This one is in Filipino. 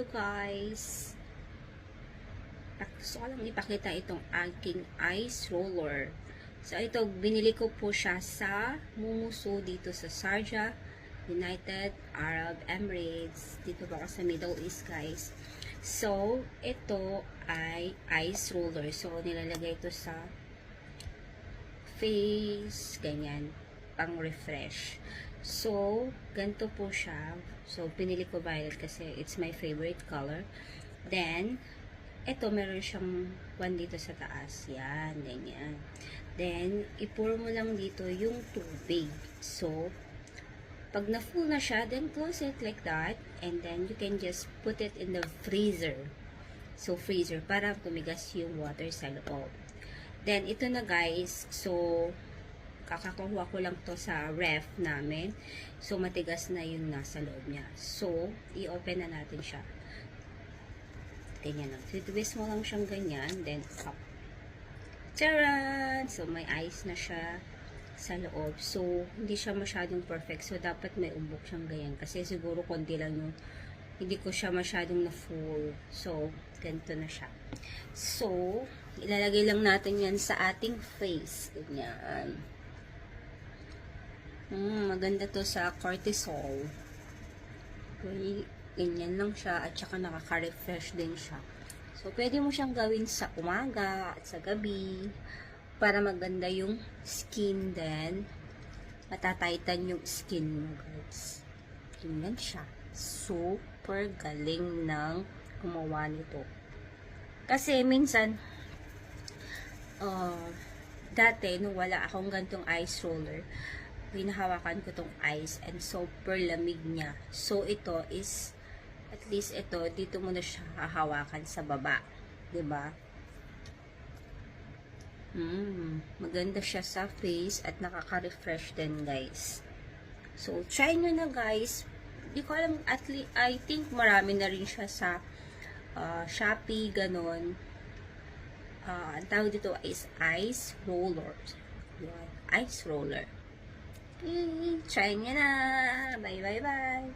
Hello guys! Gusto ko lang ipakita itong aking ice roller. So ito, binili ko po siya sa Mumuso dito sa Sharjah, United Arab Emirates. Dito po ako sa Middle East guys. So ito ay ice roller. So nilalagay ito sa face, ganyan, pang refresh. So, ganito po siya. So, pinili ko violet kasi it's my favorite color. Then, ito, meron siyang one dito sa taas. Yan, ganyan. Then, i-pour mo lang dito yung tubig. So, pag na-full na siya, then close it like that. And then, you can just put it in the freezer. So, freezer, para tumigas yung water sa loob. Then, ito na guys. So, kakakuha ko lang to sa ref namin. So, matigas na yung nasa loob niya. So, i-open na natin siya. Ganyan lang. So, twist mo lang siyang ganyan. Then, up. Charan! So, may ice na siya sa loob. So, hindi siya masyadong perfect. So, dapat may umbok siyang ganyan. Kasi siguro konti lang yung hindi ko siya masyadong na-full. So, ganito na siya. So, ilalagay lang natin yan sa ating face. Ganyan. Maganda to sa cortisol. Okay, ganyan lang siya at saka nakaka-refresh din siya. So, pwede mo siyang gawin sa umaga at sa gabi para maganda yung skin din. Matataytan yung skin mo, guys. Ganyan siya. Super galing ng gumawa nito. Kasi minsan, dati, nung wala akong gantong ice roller, hinahawakan ko tong ice and super lamig niya. So, ito is, at least ito, dito mo na siya hahawakan sa baba. Diba? Maganda siya sa face at nakaka-refresh din, guys. So, try nyo na, guys. Di ko alam, at least, I think marami na rin siya sa Shopee, ganon. Ang tawag dito is ice roller. Ice roller. Try nyo na. Bye, bye, bye.